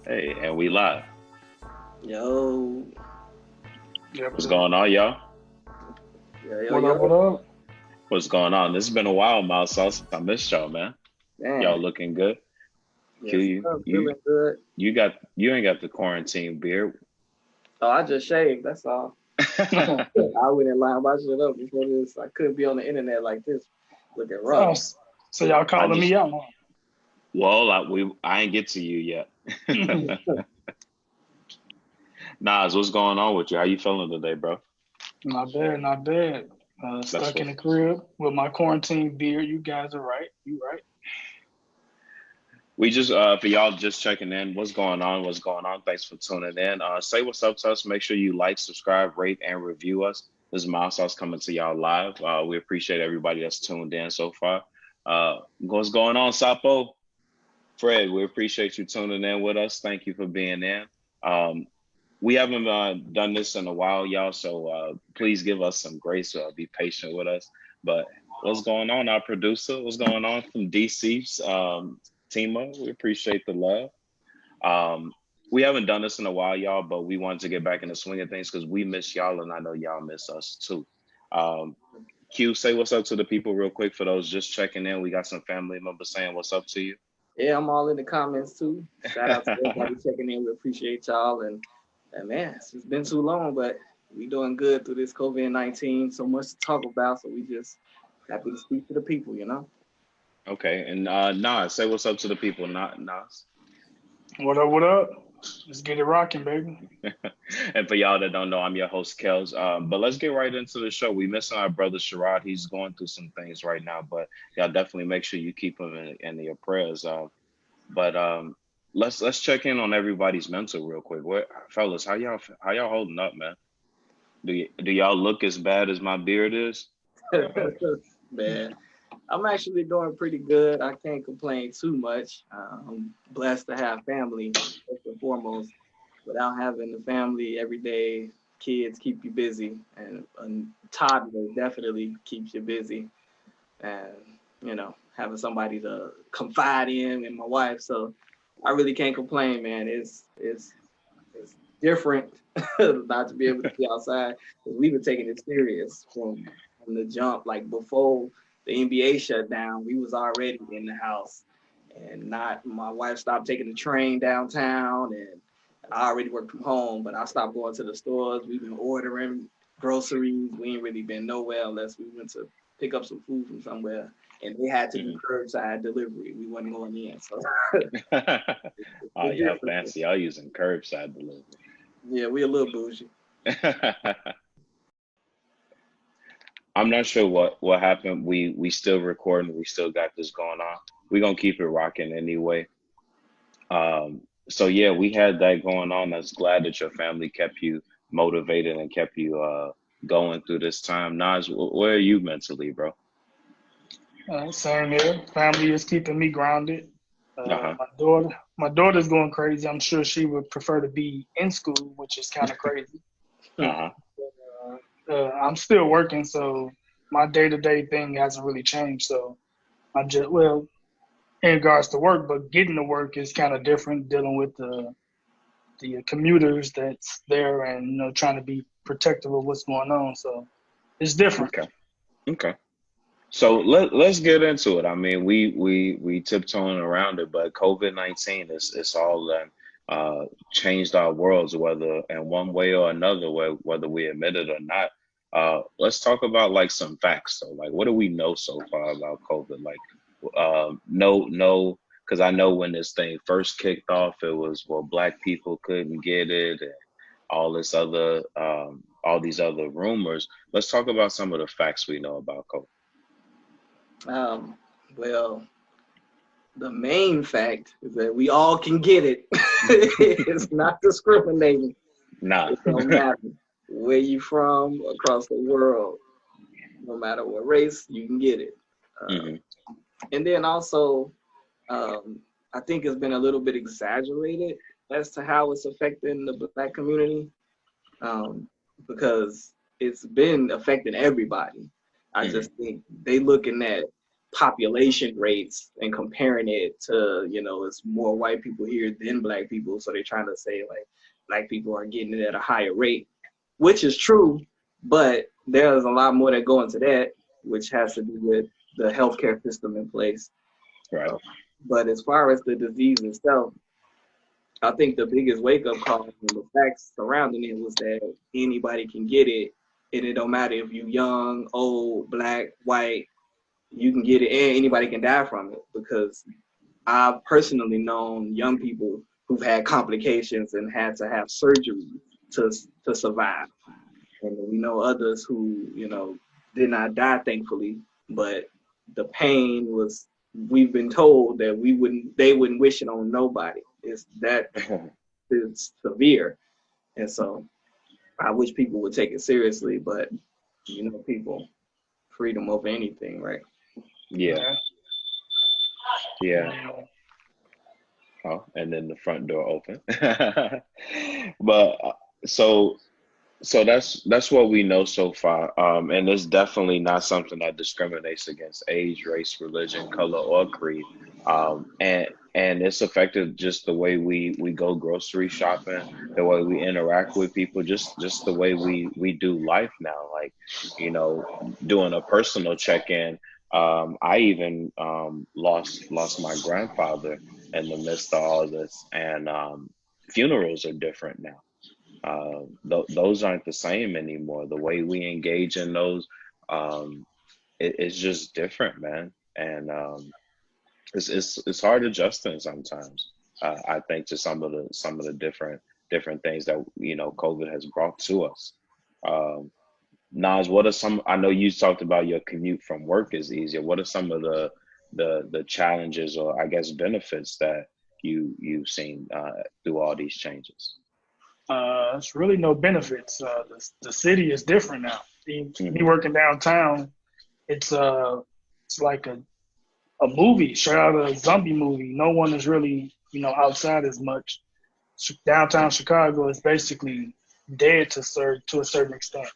Hey, and we live. Yo, Yep. What's going on, y'all? yo, yo, What up? What yo. up? What's going on? This has been a while, Miles Sauce. I missed y'all, man. Y'all Man, looking good. Q, yes, sir, feeling good. you ain't got the quarantine beard. Oh, I just shaved. That's all. I went and lined my shit up before this. I couldn't be on the internet like this, looking Oh, rough. so y'all I calling just me out? well, I ain't get to you yet. Huh? Nas, what's going on with you? How you feeling today, bro? Not bad, not bad. That's Stuck in what the crib with my quarantine beard. You guys are right. You right. we just for y'all just checking in. What's going on? What's going on? Thanks for tuning in. Say what's up to us. Make sure you like, subscribe, rate, and review us. This is Miles Sauce coming to y'all live. We appreciate everybody that's tuned in so far. What's going on, Sapo? Fred, we appreciate you tuning in with us. Thank you for being in. Um, we haven't done this in a while, y'all, so please give us some grace. Be patient with us. But what's going on, our producer? What's going on from DC? Timo, we appreciate the love. Um, we haven't done this in a while, y'all, but we wanted to get back in the swing of things because we miss y'all, and I know y'all miss us too. Um, Q, say what's up to the people real quick for those just checking in. We got some family members saying what's up to you. Yeah, I'm all in the comments too. Shout out to everybody checking in. We appreciate y'all. And man, it's been too long, but we doing good through this COVID-19. So much to talk about. So we just happy to speak to the people. Okay, and Nas, say what's up to the people, not Nas. What up? What up? Let's get it rocking, baby. And for y'all that don't know, I'm your host, Kels. But let's get right into the show. We missing our brother Sherrod. He's going through some things right now, but y'all definitely make sure you keep him in your prayers. But let's check in on everybody's mental real quick. What fellas, how y'all holding up, man? Do y'all look as bad as my beard is? Man, I'm actually doing pretty good. I can't complain too much. I'm blessed to have family, first and foremost. Without having the family every day, kids keep you busy, and a toddler definitely keeps you busy. And having somebody to confide in, and my wife. So I really can't complain, man. It's different not to be able to be outside because we've been taking it serious from the jump. Like before the NBA shut down, we was already in the house, and not my wife stopped taking the train downtown, and I already worked from home, but I stopped going to the stores. We've been ordering groceries. We ain't really been nowhere unless we went to pick up some food from somewhere, and they had to do Mhm. curbside delivery. We wasn't going in, so Oh, it's y'all different. fancy. Y'all using curbside delivery. Yeah, we a little bougie. I'm not sure what happened. We still recording. We still got this going on. We're gonna keep it rocking anyway. So yeah, we had that going on. I was glad that your family kept you motivated and kept you going through this time. Nas, where are you mentally, bro? Same here. Family is keeping me grounded. Uh-huh. My daughter's going crazy. I'm sure she would prefer to be in school, which is kind of crazy. Uh-huh. I'm still working, so my day-to-day thing hasn't really changed. So I'm just in regards to work, but getting to work is kind of different. Dealing with the commuters that's there, and trying to be protective of what's going on. So it's different. Okay. Okay. So let's get into it. I mean, we tiptoeing around it, but COVID-19 is it's all that changed our worlds, whether in one way or another, whether we admit it or not. Let's talk about like some facts. So, like, what do we know so far about COVID? Like, no, because I know when this thing first kicked off, it was well, black people couldn't get it, and all these other rumors. Let's talk about some of the facts we know about COVID. Um, well, the main fact is that we all can get it. It's not discriminating. Nah. It don't matter where you from across the world. No matter what race, you can get it. Uh, Hmm. and then also, I think it's been a little bit exaggerated as to how it's affecting the black community, um, because it's been affecting everybody. I Hmm. just think they looking at population rates and comparing it to, it's more white people here than black people. So they're trying to say like black people are getting it at a higher rate, which is true, but there's a lot more that go into that, which has to do with the healthcare system in place. Right. But as far as the disease itself, I think the biggest wake up call and the facts surrounding it was that anybody can get it, and it don't matter if you're young, old, black, white, you can get it, and anybody can die from it. Because I've personally known young people who've had complications and had to have surgery to survive, and we know others who did not die, thankfully, but the pain was. We've been told that they wouldn't wish it on nobody. It's that is severe, and so I wish people would take it seriously. But people, freedom over anything, right? Yeah. Yeah. Oh, and then the front door open. But so that's what we know so far. And it's definitely not something that discriminates against age, race, religion, color, or creed. And it's affected just the way we go grocery shopping, the way we interact with people, just the way we do life now. Like, doing a personal check-in. I even lost my grandfather in the midst of all this, and funerals are different now. Those aren't the same anymore. The way we engage in those, it's just different, man. And it's hard adjusting sometimes. I think to some of the different things that COVID has brought to us. Um, Nas, what are some? I know you talked about your commute from work is easier. What are some of the challenges, or I guess benefits, that you've seen through all these changes? It's really no benefits. The city is different now. Me Hmm. working downtown, it's like a movie, straight out of a zombie movie. No one is really outside as much. Downtown Chicago is basically dead to a certain extent.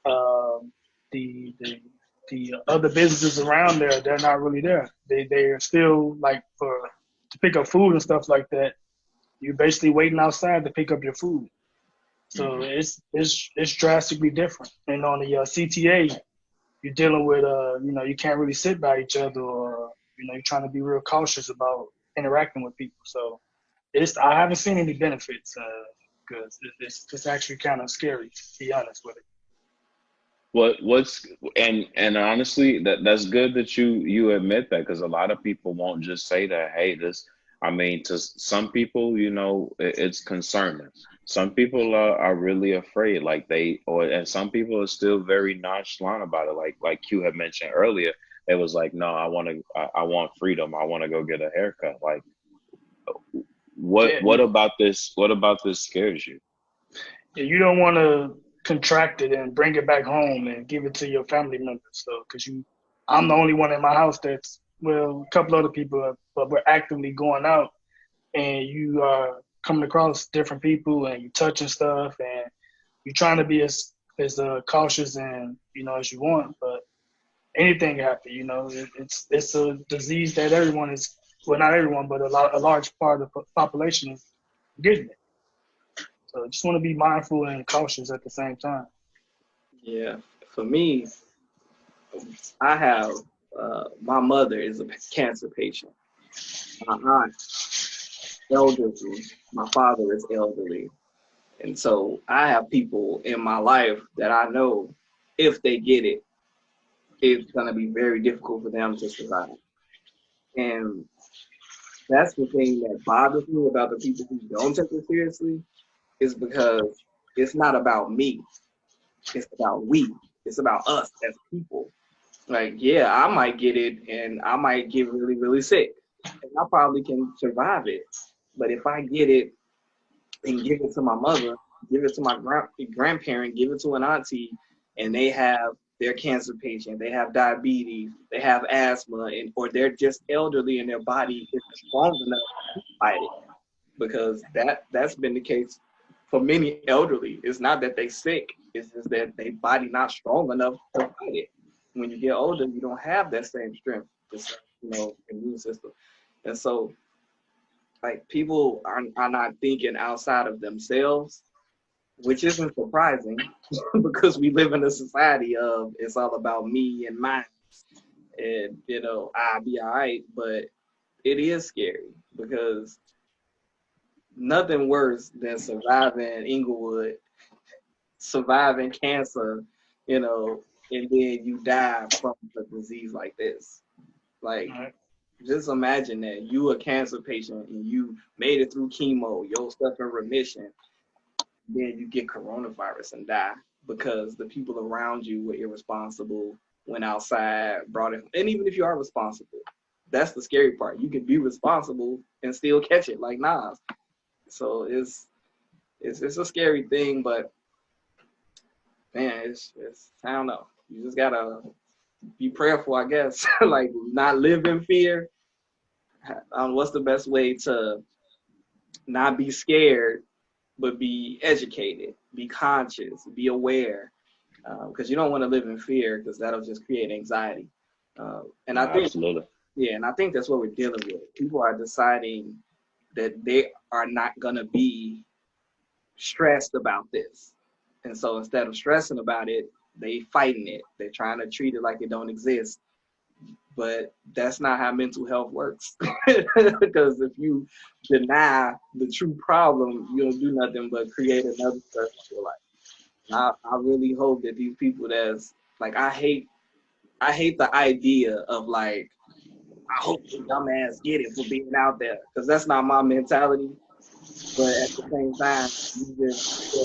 Um, the the the other businesses around there, they're not really there. They're still like to pick up food and stuff like that. You're basically waiting outside to pick up your food. So Hmm. it's drastically different. And on the CTA, you're dealing with you can't really sit by each other, or you're trying to be real cautious about interacting with people. So I haven't seen any benefits because it's actually kind of scary, to be honest with it. What's and honestly, that's good that you admit that, because a lot of people won't just say that. Hey, this. I mean, to some people, it's concerning. Some people are really afraid, like and some people are still very nonchalant about it. Like Q had mentioned earlier, it was like, no, I want freedom. I want to go get a haircut. Like, Yeah, what about this? What about this scares you? yeah, you don't want to contract it and bring it back home and give it to your family members. So, I'm the only one in my house a couple other people, but we're actively going out, and you are coming across different people, and you touching stuff, and you're trying to be as cautious and as you want, but anything can happen. It's a disease that everyone is, well, not everyone, but a large part of the population is getting it. So just want to be mindful and cautious at the same time. Yeah. For me, I have my mother is a cancer patient. My aunt elderly. My father is elderly. And so I have people in my life that I know if they get it, it's going to be very difficult for them to survive. And that's the thing that bothers me about the people who don't take it seriously, is because it's not about me. It's about we. It's about us as people. Like, yeah, I might get it and I might get really, really sick. And I probably can survive it. But if I get it and give it to my mother, give it to my grandparent, give it to an auntie, and they have their cancer patient, they have diabetes, they have asthma, or they're just elderly and their body isn't strong enough to fight it. Because that's been the case for many elderly. It's not that they sick, it's just that their body not strong enough to fight it. When you get older, you don't have that same strength. immune system. And so, like, people are not thinking outside of themselves, which isn't surprising because we live in a society of it's all about me and mine, and I'll be all right. But it is scary because nothing worse than surviving Inglewood, surviving cancer, and then you die from a disease like this. Like, just imagine that you a cancer patient and you made it through chemo, your stuff in remission, then you get coronavirus and die because the people around you were irresponsible, went outside, brought it. And even if you are responsible, that's the scary part. You can be responsible and still catch it, like Nas. So it's a scary thing, but man, it's I don't know. You just gotta be prayerful, I guess. Like, not live in fear. What's the best way to not be scared, but be educated, be conscious, be aware, because you don't want to live in fear because that'll just create anxiety. And I think, absolutely. Yeah, and I think that's what we're dealing with. People are deciding that they are not gonna be stressed about this, and so instead of stressing about it, they fighting it. They're trying to treat it like it don't exist. But that's not how mental health works. Because if you deny the true problem, you don't do nothing but create another stress in your life. I really hope that these people that's like, I hate the idea of like, I hope the dumbass get it for being out there, because that's not my mentality. But at the same time, you just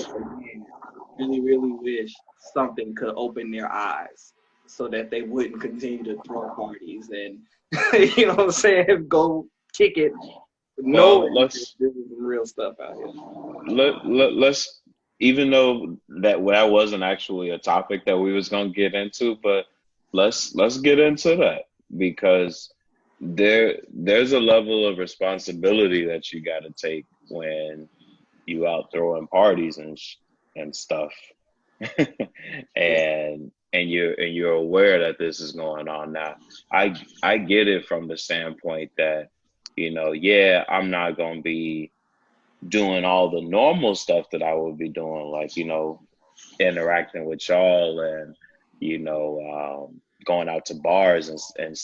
really, really wish something could open their eyes so that they wouldn't continue to throw parties and, you know what I'm saying, go kick it. No, this is some real stuff out here. Let's, even though that wasn't actually a topic that we was gonna get into, but let's get into that, because there's a level of responsibility that you got to take when you out throwing parties and stuff, and you're aware that this is going on. Now, I get it from the standpoint that, yeah, I'm not gonna be doing all the normal stuff that I would be doing, like, interacting with y'all and, going out to bars and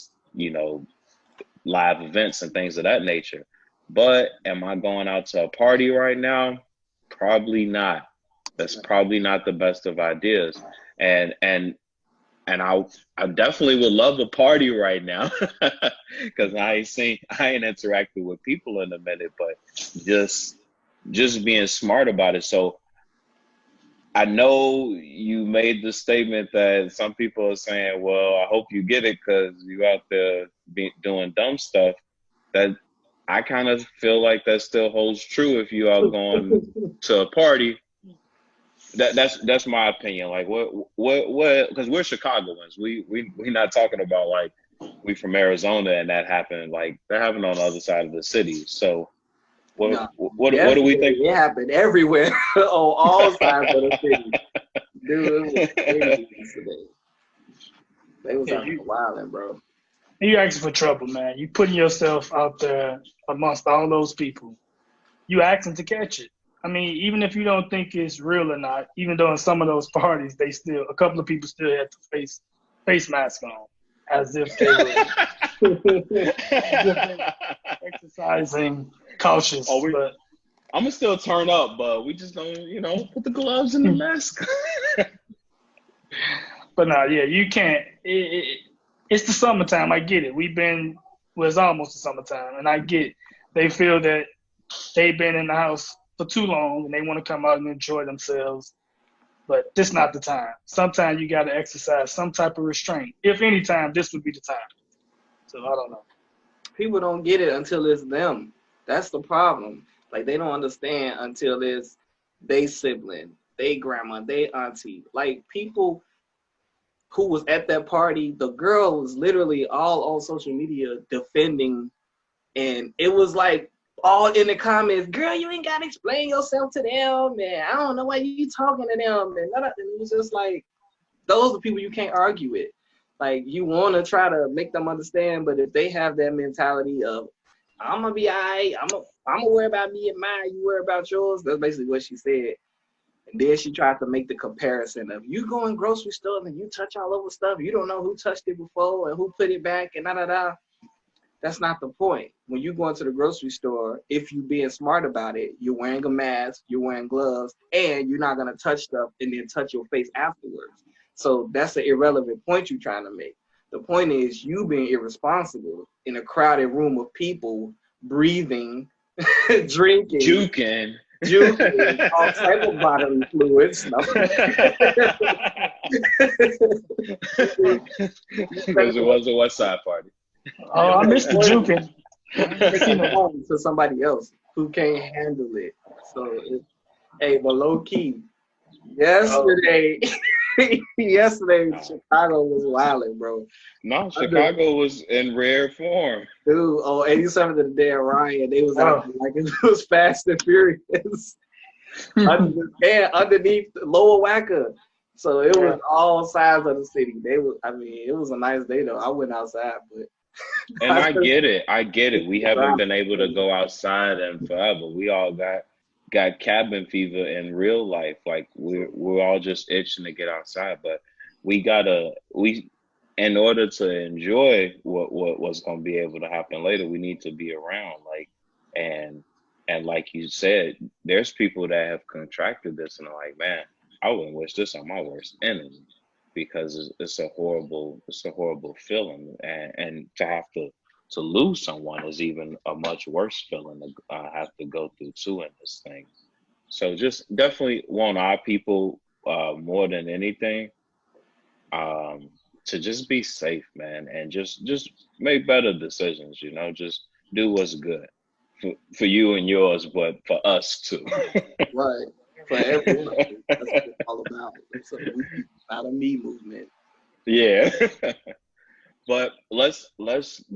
live events and things of that nature. But am I going out to a party right now? Probably not. That's probably not the best of ideas. And I definitely would love a party right now, because I ain't interacted with people in a minute, but just being smart about it. So I know you made the statement that some people are saying, well, I hope you get it because you out there doing dumb stuff. That I kind of feel like that still holds true if you out going to a party. That's my opinion. Like, what? Because we're Chicagoans. We not talking about like we from Arizona and that happened. Like, that happened on the other side of the city. So what do we think? It happened everywhere on all sides of the city. Dude, it was crazy yesterday. They was out there wilding, bro. You asking for trouble, man. You putting yourself out there amongst all those people. You asking to catch it. I mean, even if you don't think it's real or not, even though in some of those parties, a couple of people still had the face mask on, as if they were exercising cautious. But I'm gonna still turn up, but we just don't, put the gloves and the mask. But no, yeah, you can't. It's the summertime. I get it. It's almost the summertime, and I get they feel that they've been in the house for too long and they want to come out and enjoy themselves. But this not the time. Sometimes you got to exercise some type of restraint. If any time, this would be the time. So I don't know. People don't get it until it's them. That's the problem. Like, they don't understand until it's they sibling, they grandma, they auntie. Like, people who was at that party, the girl was literally all on social media defending, and it was like all in the comments, girl, you ain't gotta explain yourself to them, man. I don't know why you talking to them. And it was just like, those are people you can't argue with. Like, you want to try to make them understand, but if they have that mentality of, I'm gonna be all right, I'm gonna worry about me and mine, you worry about yours. That's basically what she said. And then she tried to make the comparison of, you go in grocery stores and you touch all over stuff, you don't know who touched it before and who put it back and da da da. That's not the point. When you go into the grocery store, if you being smart about it, you're wearing a mask, you're wearing gloves, and you're not gonna touch stuff and then touch your face afterwards. So that's an irrelevant point you're trying to make. The point is you being irresponsible in a crowded room of people, breathing, drinking, juking, all type of bodily fluids. No. Because it was a West Side party. Oh, I missed the juking. To somebody else who can't handle it. So, hey, but low key, yesterday, Chicago was wilding, bro. No, Chicago was in rare form. Dude, 87 to the day of Ryan, they was out there like it was Fast and Furious. Underneath Lower Wacker. So it was all sides of the city. It was a nice day though. I went outside, but and I get it. We haven't been able to go outside in forever. We all got cabin fever in real life. Like we're all just itching to get outside. But in order to enjoy what's gonna be able to happen later, we need to be around. And like you said, there's people that have contracted this and are like, man, I wouldn't wish this on my worst enemy, because it's a horrible feeling, and to have to lose someone is even a much worse feeling to have to go through too in this thing. So just definitely want our people more than anything to just be safe, man, and just make better decisions. Just do what's good for you and yours, but for us too. Right. For everyone. That's what it's all about. It's not a me movement. Yeah. But let's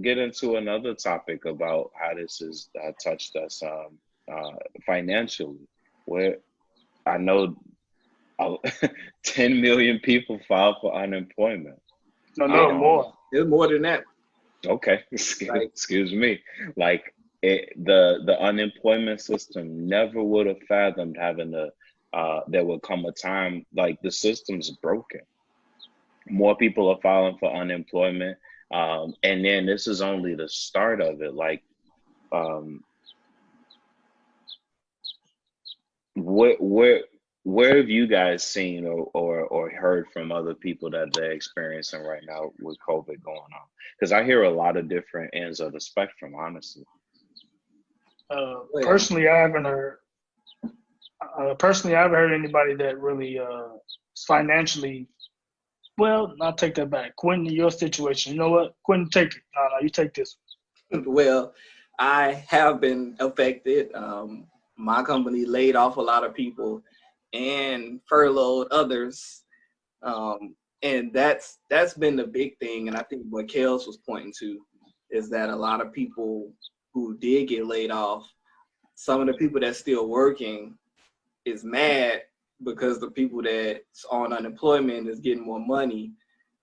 get into another topic about how this has touched us financially. Where I know 10 million people filed for unemployment. No, more. It's more than that. Okay, excuse me. Like the unemployment system never would have fathomed having there would come a time like the system's broken. More people are filing for unemployment, and then this is only the start of it. Like, where have you guys seen or heard from other people that they're experiencing right now with COVID going on? Because I hear a lot of different ends of the spectrum, honestly. Personally, I haven't heard. I haven't heard anybody that really financially. Well, I'll take that back. Quentin, your situation. You know what? Quentin, take it. No, you take this. Well, I have been affected. My company laid off a lot of people and furloughed others. And that's been the big thing. And I think what Kels was pointing to is that a lot of people who did get laid off, some of the people that's still working is mad because the people that's on unemployment is getting more money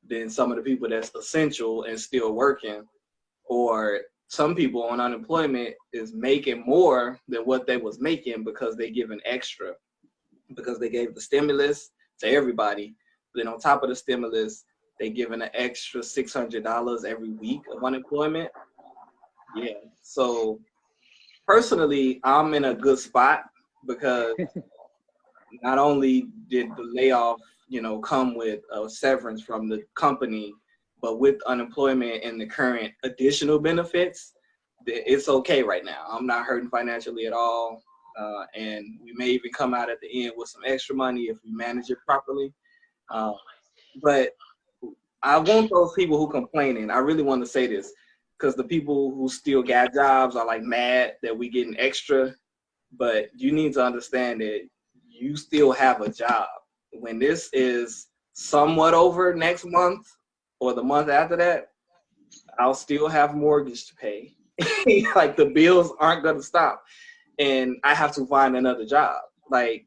than some of the people that's essential and still working. Or some people on unemployment is making more than what they was making because they give an extra, because they gave the stimulus to everybody. Then on top of the stimulus, they giving an extra $600 every week of unemployment. Yeah. So personally, I'm in a good spot because not only did the layoff, come with a severance from the company, but with unemployment and the current additional benefits, it's okay right now. I'm not hurting financially at all. And we may even come out at the end with some extra money if we manage it properly. But I want those people who complaining, I really want to say this, because the people who still got jobs are like mad that we getting extra, but you need to understand that you still have a job. When this is somewhat over next month or the month after that, I'll still have mortgage to pay. Like, the bills aren't going to stop. And I have to find another job. Like,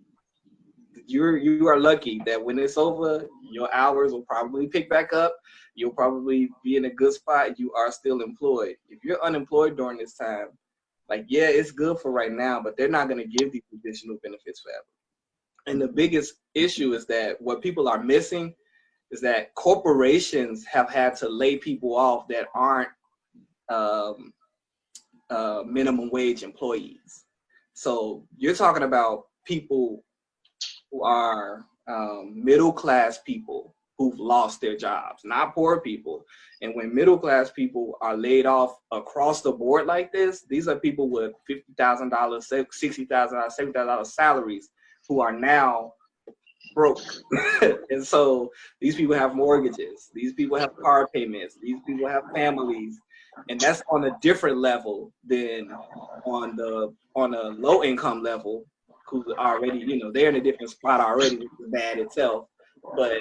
you are lucky that when it's over, your hours will probably pick back up. You'll probably be in a good spot. You are still employed. If you're unemployed during this time, like, yeah, it's good for right now, but they're not going to give these additional benefits forever. And the biggest issue is that what people are missing is that corporations have had to lay people off that aren't um, minimum wage employees. So you're talking about people who are middle class people who've lost their jobs, not poor people. And when middle class people are laid off across the board like this, these are people with $50,000, $60,000, $70,000 salaries who are now broke. And so these people have mortgages, these people have car payments, these people have families, and that's on a different level than on a low income level, who's already, they're in a different spot already, which is bad itself. But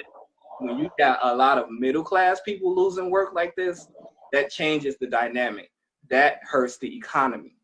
when you got a lot of middle class people losing work like this, that changes the dynamic. That hurts the economy.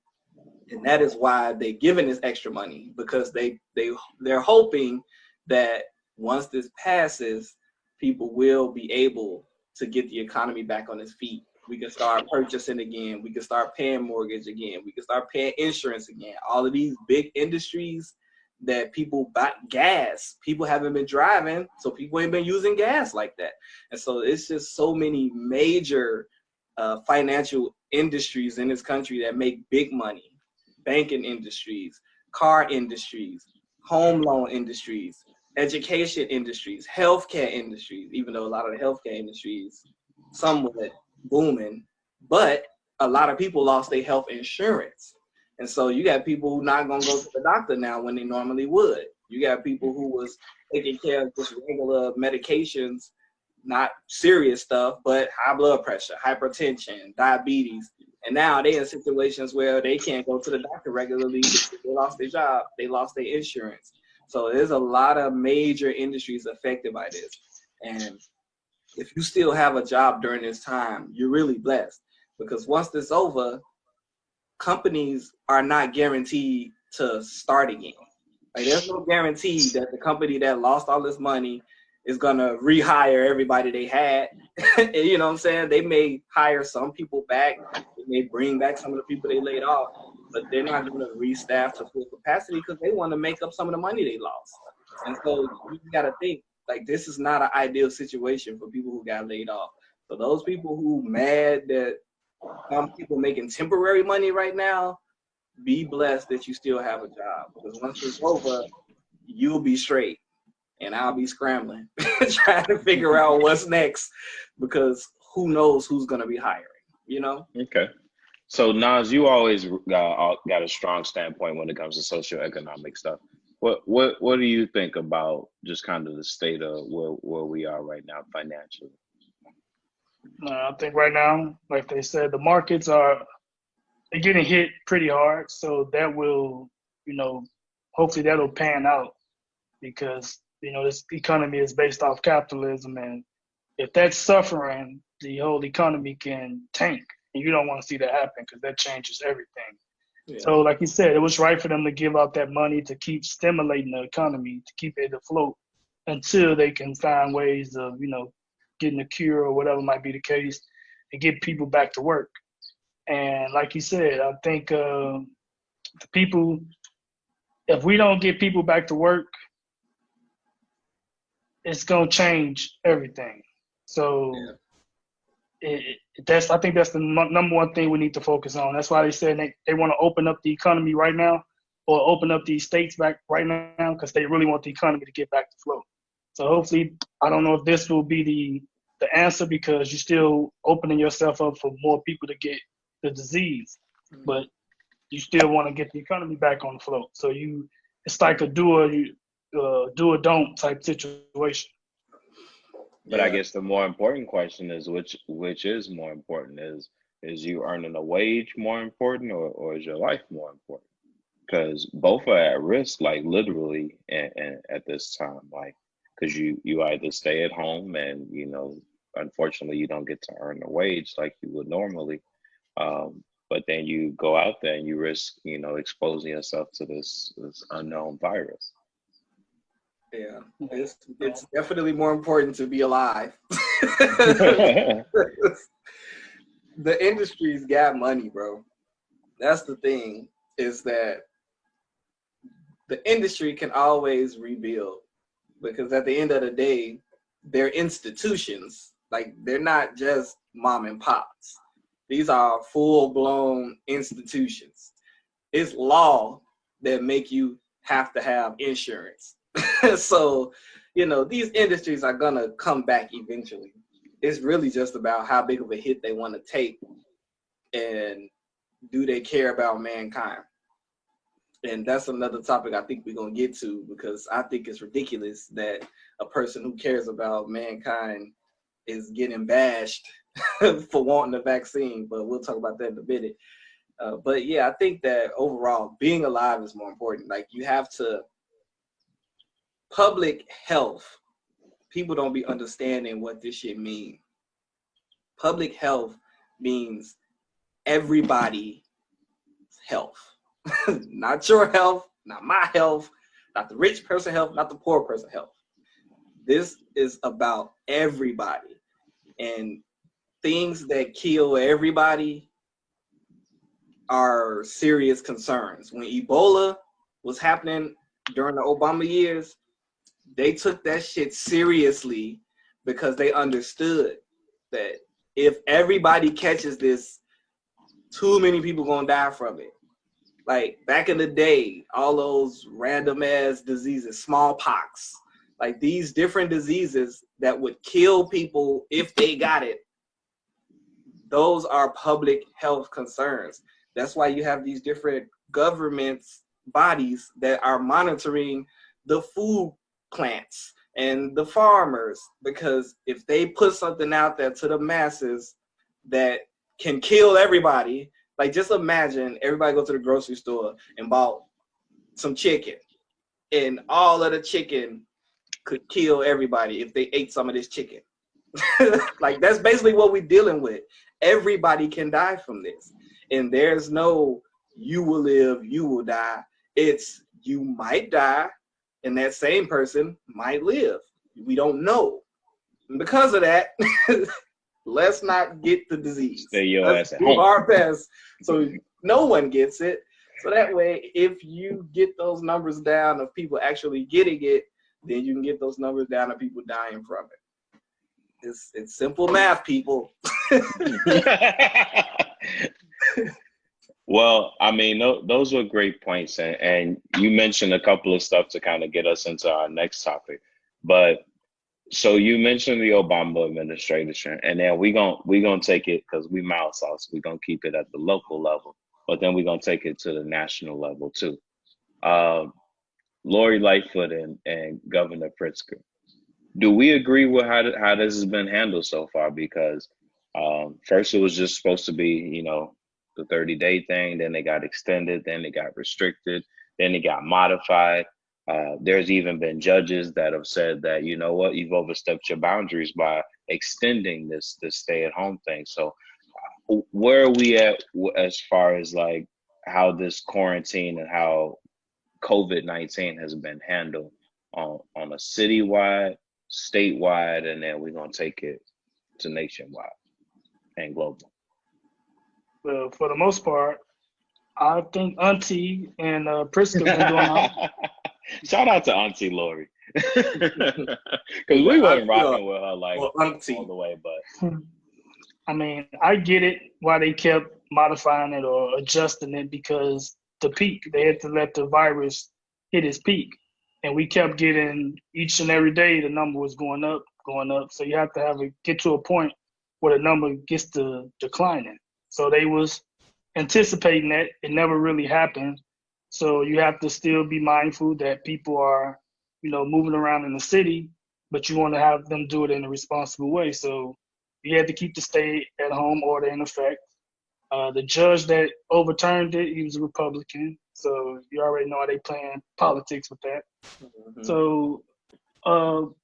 And that is why they're giving this extra money, because they're hoping that once this passes, people will be able to get the economy back on its feet. We can start purchasing again. We can start paying mortgage again. We can start paying insurance again. All of these big industries that people buy gas, people haven't been driving, so people ain't been using gas like that. And so it's just so many major financial industries in this country that make big money. Banking industries, car industries, home loan industries, education industries, healthcare industries, even though a lot of the healthcare industries somewhat booming, but a lot of people lost their health insurance. And so you got people who not gonna go to the doctor now when they normally would. You got people who was taking care of just regular medications, not serious stuff, but high blood pressure, hypertension, diabetes. And now they in situations where they can't go to the doctor regularly because they lost their job, they lost their insurance. So there's a lot of major industries affected by this. And if you still have a job during this time, you're really blessed, because once this is over, companies are not guaranteed to start again. Like, there's no guarantee that the company that lost all this money is gonna rehire everybody they had. You know what I'm saying? They may hire some people back, they may bring back some of the people they laid off, but they're not gonna restaff to full capacity because they want to make up some of the money they lost. And so you gotta think, like, this is not an ideal situation for people who got laid off. So those people who mad that some people making temporary money right now, be blessed that you still have a job, because once it's over, you'll be straight and I'll be scrambling trying to figure out what's next, because who knows who's going to be hiring. Okay. So Nas, you always got a strong standpoint when it comes to socioeconomic stuff. What do you think about just kind of the state of where we are right now financially? I think right now, like they said, the markets are they're getting hit pretty hard. So that will, hopefully that'll pan out, because this economy is based off capitalism, and if that's suffering, the whole economy can tank, and you don't want to see that happen because that changes everything. Yeah. So, like you said, it was right for them to give out that money to keep stimulating the economy, to keep it afloat until they can find ways of, getting a cure or whatever might be the case, and get people back to work. And like you said, I think the people, if we don't get people back to work, it's gonna change everything. So I think that's the number one thing we need to focus on. That's why they said they want to open up the economy right now, or open up these states back right now, because they really want the economy to get back to flow. So hopefully, I don't know if this will be the answer, because you're still opening yourself up for more people to get the disease, but you still want to get the economy back on the float. So it's like a do or don't type situation. But I guess the more important question is which is more important? Is you earning a wage more important, or is your life more important? Because both are at risk, like literally, and at this time, like, because you either stay at home and unfortunately you don't get to earn a wage like you would normally, but then you go out there and you risk exposing yourself to this unknown virus. Yeah, it's definitely more important to be alive. The industry's got money, bro. That's the thing, is that the industry can always rebuild, because at the end of the day, they're institutions. Like, they're not just mom and pops. These are full-blown institutions. It's law that make you have to have insurance. So, these industries are gonna come back eventually. It's really just about how big of a hit they want to take, and do they care about mankind? And that's another topic I think we're gonna get to, because I think it's ridiculous that a person who cares about mankind is getting bashed for wanting a vaccine. But we'll talk about that in a minute. But yeah, I think that overall, being alive is more important. Like, you have to, public health, people don't be understanding what this shit means. Public health means everybody's health. Not your health, not my health, not the rich person health, not the poor person health. This is about everybody. And things that kill everybody are serious concerns. When Ebola was happening during the Obama years, they took that shit seriously, because they understood that if everybody catches this, too many people gonna die from it. Like, back in the day, all those random ass diseases, smallpox, like these different diseases that would kill people if they got it, those are public health concerns. That's why you have these different governments, bodies that are monitoring the food plants and the farmers, because if they put something out there to the masses that can kill everybody, like, just imagine everybody go to the grocery store and bought some chicken, and all of the chicken could kill everybody if they ate some of this chicken. Like, that's basically what we're dealing with. Everybody can die from this. And there's no, you will live, you will die. It's, you might die, and that same person might live. We don't know. And because of that, let's not get the disease. Stay your Let's ass at do home. our best so no one gets it. So that way, if you get those numbers down of people actually getting it, then you can get those numbers down of people dying from it. It's simple math, people. Well, I mean, those were great points, and you mentioned a couple of stuff to kind of get us into our next topic. But so you mentioned the Obama administration, and then we gonna take it, because we mouth sauce. We're gonna keep it at the local level, but then we're gonna take it to the national level too. Lori Lightfoot and Governor Pritzker. Do we agree with how this has been handled so far? Because first it was just supposed to be, the 30-day thing, then they got extended, then it got restricted, then it got modified. There's even been judges that have said that, you know what, you've overstepped your boundaries by extending this stay-at-home thing. So where are we at as far as like how this quarantine and how COVID-19 has been handled on a citywide, statewide, and then we're gonna take it to nationwide and global? Well, for the most part, I think Auntie and Priska been doing all. Shout out to Auntie Lori, because we wasn't rocking with her like all the way, but I mean, I get it why they kept modifying it or adjusting it, because the peak, they had to let the virus hit its peak. And we kept getting, each and every day, the number was going up. So you have to get to a point where the number gets to declining. So they was anticipating that. It never really happened. So you have to still be mindful that people are, moving around in the city, but you want to have them do it in a responsible way. So you had to keep the stay-at-home order in effect. The judge that overturned it, he was a Republican. So you already know how they playing politics with that. Mm-hmm. So,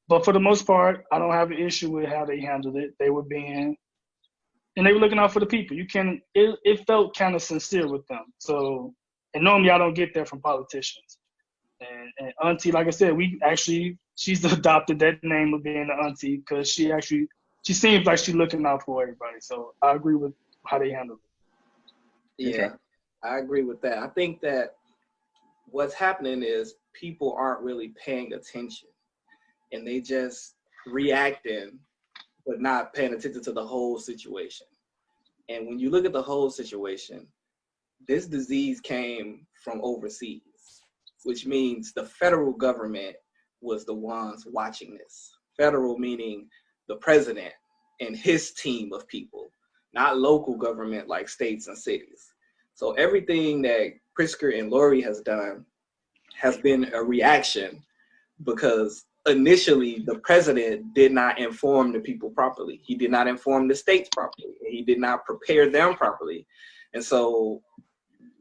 but for the most part, I don't have an issue with how they handled it. They were looking out for the people. It felt kind of sincere with them. So, and normally I don't get that from politicians. And auntie, like I said, she's adopted that name of being an auntie because she seems like she's looking out for everybody. So I agree with how they handle it. Yeah, Okay. I agree with that. I think that what's happening is people aren't really paying attention and they just reacting, but not paying attention to the whole situation. And when you look at the whole situation, this disease came from overseas, which means the federal government was the ones watching this. Federal meaning the president and his team of people, not local government like states and cities. So everything that Prisker and Lori has done has been a reaction because initially the president did not inform the people properly. He did not inform the states properly. He did not prepare them properly. And so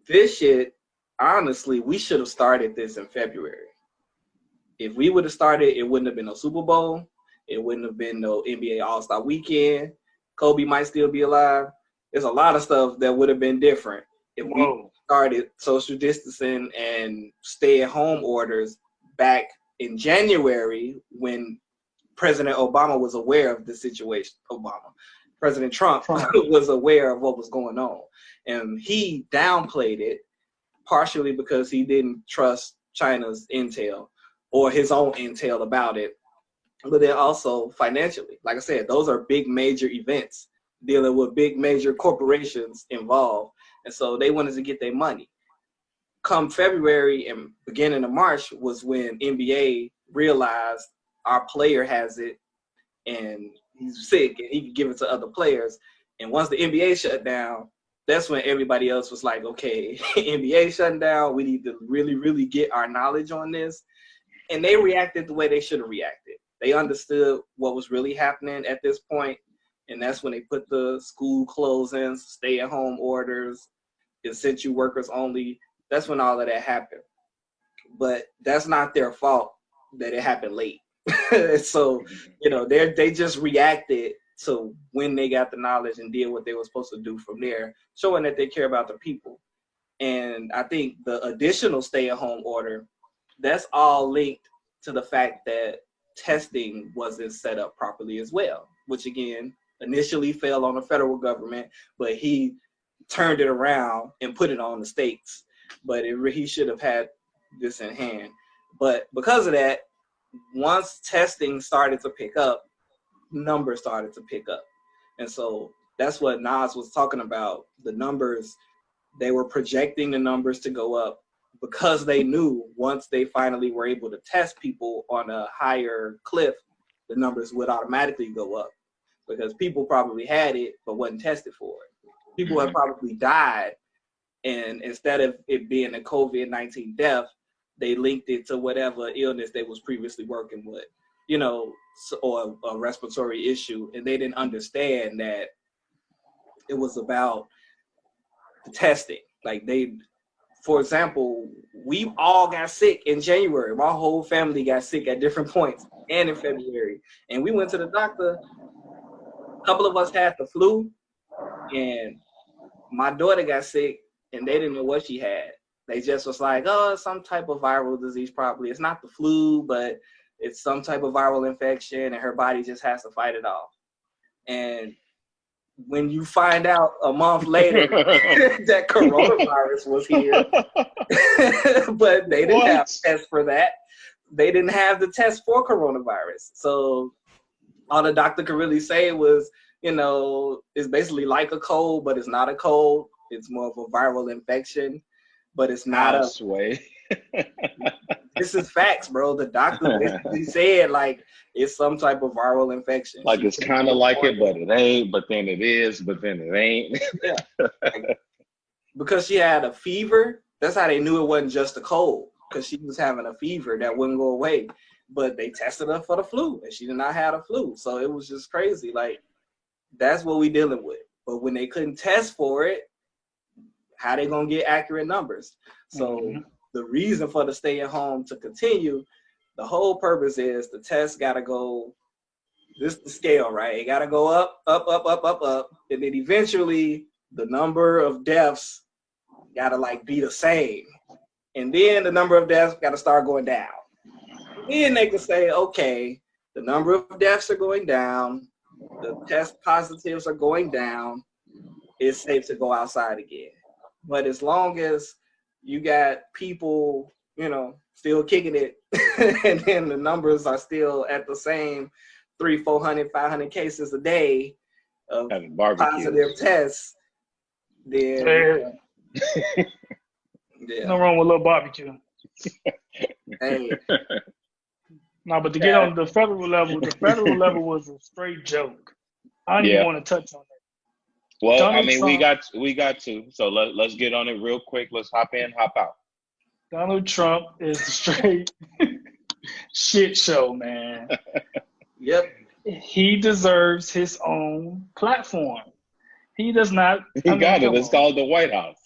this shit, honestly, we should have started this in February. If we would have started, it wouldn't have been no Super Bowl. It wouldn't have been no NBA All-Star Weekend. Kobe might still be alive. There's a lot of stuff that would have been different if we started social distancing and stay-at-home orders back in January when President Obama was aware of the situation. President Trump was aware of what was going on. And he downplayed it partially because he didn't trust China's intel or his own intel about it. But then also financially, like I said, those are big major events dealing with big major corporations involved. And so they wanted to get their money. Come February and beginning of March was when NBA realized our player has it and he's sick and he can give it to other players. And once the NBA shut down, that's when everybody else was like, okay, NBA shutting down. We need to really, really get our knowledge on this. And they reacted the way they should have reacted. They understood what was really happening at this point. And that's when they put the school closings, stay-at-home orders, essential workers only. That's when all of that happened. But that's not their fault that it happened late. So, they just reacted to when they got the knowledge and did what they were supposed to do from there, showing that they care about the people. And I think the additional stay-at-home order, that's all linked to the fact that testing wasn't set up properly as well, which again, initially fell on the federal government, but he turned it around and put it on the states. But he should have had this in hand. But because of that, once testing started to pick up, numbers started to pick up. And so that's what Nas was talking about. The numbers, they were projecting the numbers to go up because they knew once they finally were able to test people on a higher cliff, the numbers would automatically go up because people probably had it but wasn't tested for it. People have probably died, and instead of it being a COVID-19 death, they linked it to whatever illness they was previously working with, or a respiratory issue, and they didn't understand that it was about the testing. Like for example, we all got sick in January. My whole family got sick at different points and in February. And we went to the doctor. A couple of us had the flu, and my daughter got sick, and they didn't know what she had. They just was like, oh, it's some type of viral disease probably. It's not the flu, but it's some type of viral infection, and her body just has to fight it off. And when you find out a month later that coronavirus was here, but they didn't have a test for that. They didn't have the test for coronavirus. So all the doctor could really say was, it's basically like a cold, but it's not a cold. It's more of a viral infection, but it's not a way. This is facts, bro. The doctor basically said like it's some type of viral infection. Like it's kind of like it, but it ain't. But then it is, but then it ain't. Yeah. Because she had a fever, that's how they knew it wasn't just a cold. Because she was having a fever that wouldn't go away. But they tested her for the flu, and she did not have a flu. So it was just crazy. Like, that's what we dealing with. But when they couldn't test for it, how they gonna get accurate numbers? So the reason for the stay at home to continue, the whole purpose is the test gotta go, this is the scale, right? It gotta go up, up, up, up, up, up. And then eventually the number of deaths gotta like be the same. And then the number of deaths got to start going down. Then they can say, okay, the number of deaths are going down, the test positives are going down, it's safe to go outside again. But as long as you got people, still kicking it, and then the numbers are still at the same 300, 400, 500 cases a day of positive tests, then yeah. No wrong with a little barbecue. Hey. No, but to get on the federal level was a straight joke. I don't even want to touch on that. Well, Donald Trump, we got to. So let's get on it real quick. Let's hop in, hop out. Donald Trump is a straight shit show, man. Yep. He deserves his own platform. He does not. He got it. It's called the White House.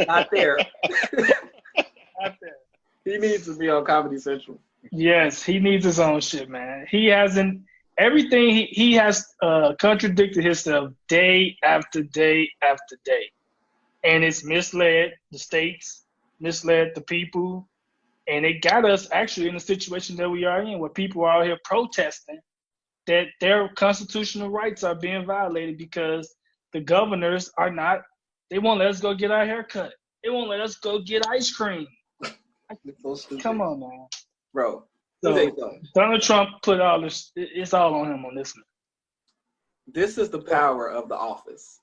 Not there. Not there. He needs to be on Comedy Central. Yes, he needs his own shit, man. He hasn't everything. He has contradicted himself day after day after day, and it's misled the states, misled the people, and it got us actually in the situation that we are in, where people are out here protesting that their constitutional rights are being violated because the governors are not. They won't let us go get our hair cut. They won't let us go get ice cream. Come on, man. Bro. So Donald Trump put all this, it's all on him on this one. This is the power of the office.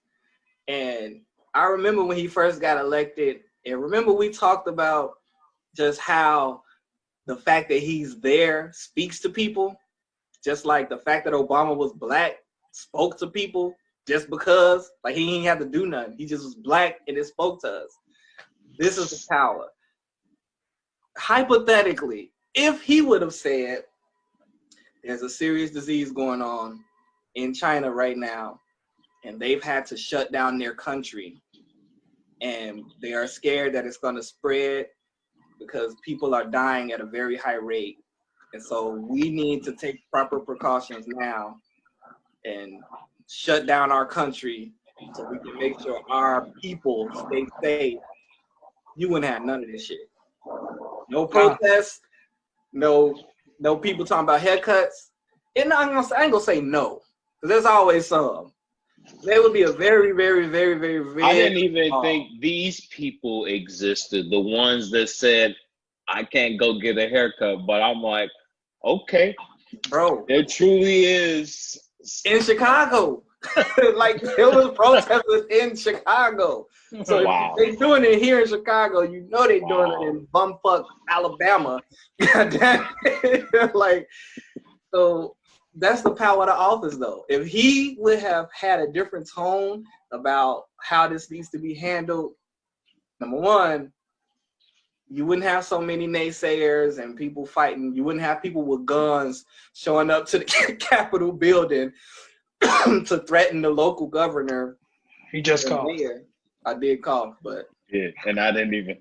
And I remember when he first got elected, and remember we talked about just how the fact that he's there speaks to people, just like the fact that Obama was black spoke to people just because, like he didn't have to do nothing. He just was black and it spoke to us. This is the power. Hypothetically, if he would have said, there's a serious disease going on in China right now, and they've had to shut down their country, and they are scared that it's going to spread because people are dying at a very high rate. And so we need to take proper precautions now and shut down our country so we can make sure our people stay safe. You wouldn't have none of this shit. No protests, no people talking about haircuts. And I ain't gonna say no, because there's always some. There would be a very, very, very, very, very. I didn't even think these people existed. The ones that said, I can't go get a haircut. But I'm like, okay. Bro. There truly is. In Chicago. Like, there was protesters in Chicago. So wow. If they doing it here in Chicago, you know they doing it in bumfuck Alabama. Like, so that's the power of the office, though. If he would have had a different tone about how this needs to be handled, number one, you wouldn't have so many naysayers and people fighting. You wouldn't have people with guns showing up to the Capitol building to threaten the local governor. He just called. I did call, but yeah, and I didn't even.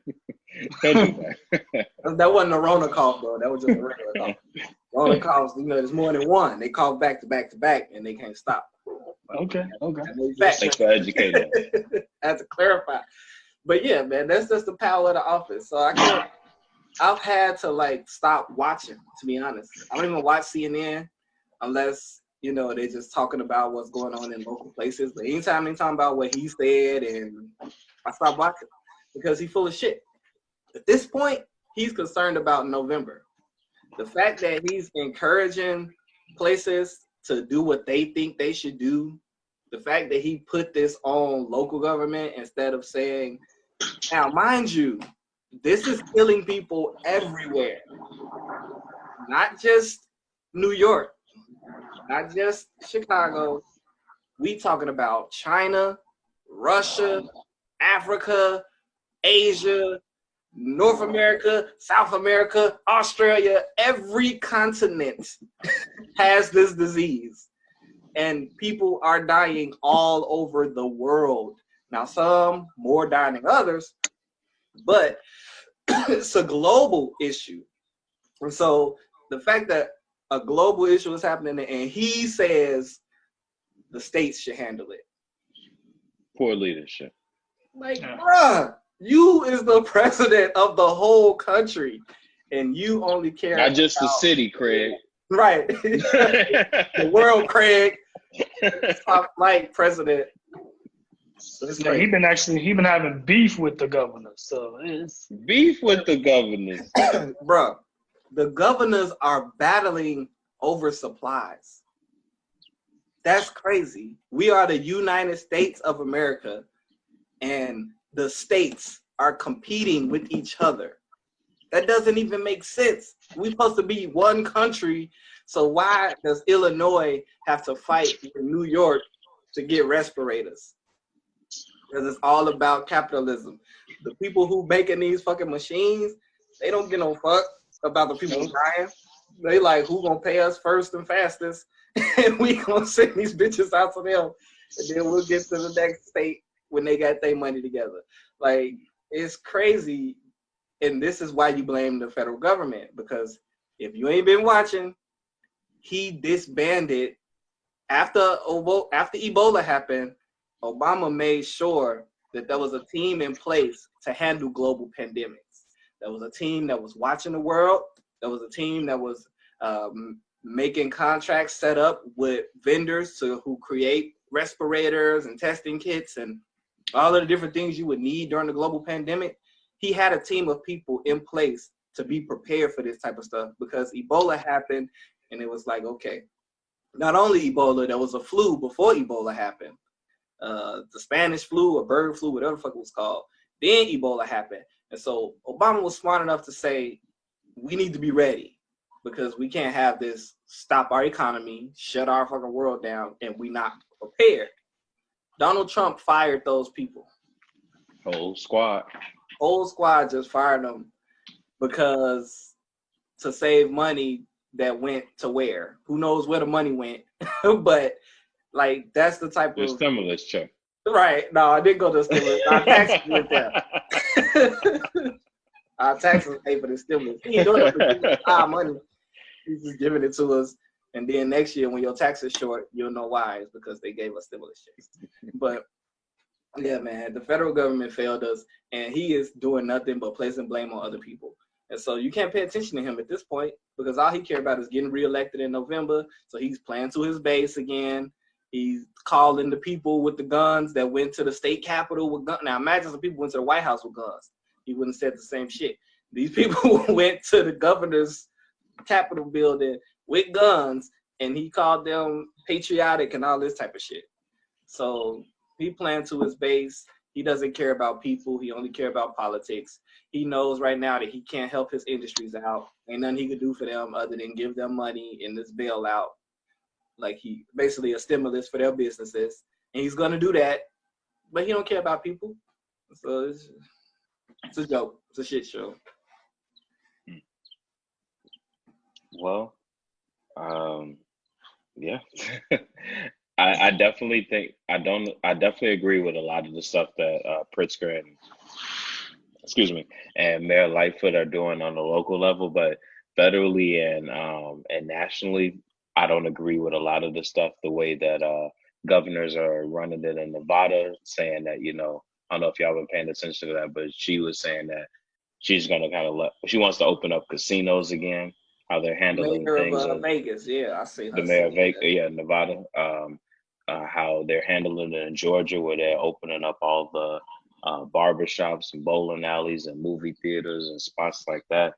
Don't do that. That wasn't a Rona cough, though. That was just a regular cough. Rona coughs, there's more than one. They cough back to back to back, and they can't stop. Okay. Thanks for educating. I have to clarify. But yeah, man, that's just the power of the office. So I've had to stop watching, to be honest. I don't even watch CNN unless they're just talking about what's going on in local places. But anytime they talking about what he said, and I stop watching because he's full of shit. At this point, he's concerned about November. The fact that he's encouraging places to do what they think they should do, the fact that he put this on local government instead of saying, now, mind you, this is killing people everywhere, not just New York, not just Chicago. We talking about China, Russia, Africa, Asia, North America, South America, Australia. Every continent has this disease, and people are dying all over the world. Now, some more dying than others, but it's a global issue. And so the fact that a global issue is happening and he says the states should handle it. Poor leadership. Like, bruh, You is the president of the whole country, and you only care Not just the about city, Craig. right the world, Craig. Top flight president. It's Yeah, he crazy. been having beef with the governor, so it's Beef with the governors. Bruh, the governors are battling over supplies. That's crazy. We are the United States of America, and the states are competing with each other. That doesn't even make sense. We're supposed to be one country, so why does Illinois have to fight with New York to get respirators? Because it's all about capitalism. The people who making these fucking machines, they don't get no fuck about the people dying. They like, who gonna pay us first and fastest, and we gonna send these bitches out to them, and then we'll get to the next state when they got their money together. Like, it's crazy, and this is why you blame the federal government, because if you ain't been watching, he disbanded after Ebola happened. Obama made sure that there was a team in place to handle global pandemics. There was a team that was watching the world. There was a team that was making contracts set up with vendors who create respirators and testing kits and all of the different things you would need during the global pandemic. He had a team of people in place to be prepared for this type of stuff, because Ebola happened and it was like, okay, not only Ebola, there was a flu before Ebola happened. The Spanish flu or bird flu, whatever the fuck it was called. Then Ebola happened. And so Obama was smart enough to say, we need to be ready, because we can't have this stop our economy, shut our fucking world down, and we not prepared. Donald Trump fired those people. Whole squad. Whole squad just fired them because to save money that went to where? Who knows where the money went? But like, that's the type The of stimulus check. right. No, I didn't go to the stimulus. Our taxes went there. Our taxes pay for the stimulus. He ain't doing it for our money. He's just giving it to us. And then next year, when your tax is short, you'll know why. It's because they gave us stimulus checks. But yeah, man, the federal government failed us, and he is doing nothing but placing blame on other people. And so you can't pay attention to him at this point, because all he cares about is getting reelected in November. So he's playing to his base again. He's calling the people with the guns that went to the state capitol with guns. Now imagine some people went to the White House with guns. He wouldn't have said the same shit. These people went to the governor's Capitol building with guns, and he called them patriotic and all this type of shit. So he playing to his base. He doesn't care about people. He only care about politics. He knows right now that he can't help his industries out. Ain't nothing he could do for them other than give them money in this bailout. Like, he basically a stimulus for their businesses. And he's gonna do that, but he don't care about people. So it's a joke. It's a shit show. Well, yeah. I definitely think I definitely agree with a lot of the stuff that Pritzker and and Mayor Lightfoot are doing on the local level, but federally and nationally, I don't agree with a lot of the stuff. The way that governors are running it in Nevada, saying that, I don't know if y'all been paying attention to that, but she was saying that she's going to she wants to open up casinos again. How they're handling Mayor things. of Vegas, yeah, I see The her mayor saying of Vegas, that. yeah, Nevada, how they're handling it in Georgia, where they're opening up all the barber shops and bowling alleys and movie theaters and spots like that.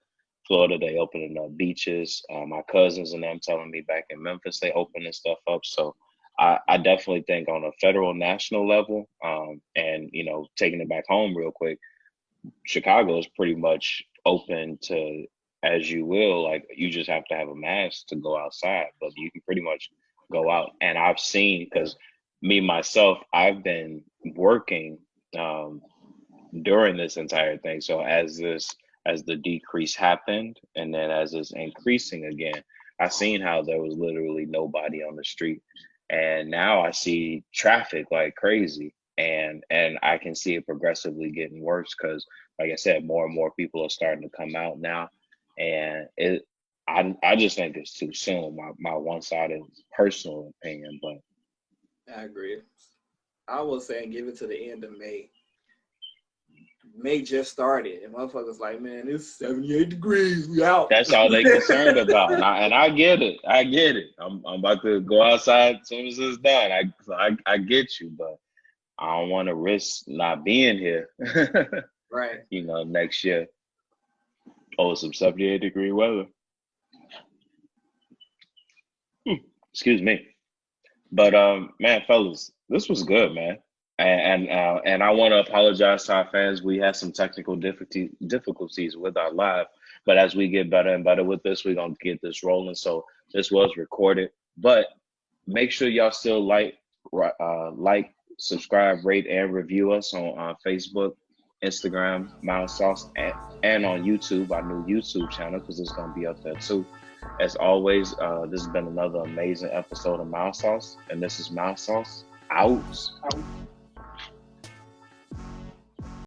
Florida, they opening up beaches. My cousins and them telling me back in Memphis, they opening stuff up. So I definitely think on a federal, national level, and taking it back home real quick, Chicago is pretty much open to as you will. Like, you just have to have a mask to go outside, but you can pretty much go out. And I've seen, because me myself, I've been working um, during this entire thing. So as the decrease happened, and then as it's increasing again, I seen how there was literally nobody on the street, and now I see traffic like crazy, and I can see it progressively getting worse because, like I said, more and more people are starting to come out now, and I just think it's too soon. My one sided personal opinion, but I agree. I was saying give it to the end of May. May just started, and motherfuckers like, man, it's 78 degrees. We out. That's all they concerned about, and I get it. I get it. I'm about to go outside as soon as it's done. I get you, but I don't want to risk not being here. Right. You know, next year. Oh, some 78-degree weather. Excuse me. But man, fellas, this was good, man. And I want to apologize to our fans. We had some technical difficulties with our live, but as we get better and better with this, we're gonna get this rolling. So this was recorded, but make sure y'all still like, subscribe, rate, and review us on Facebook, Instagram, Mild Sauce, and on YouTube, our new YouTube channel, because it's gonna be up there too. As always, this has been another amazing episode of Mild Sauce, and this is Mild Sauce out.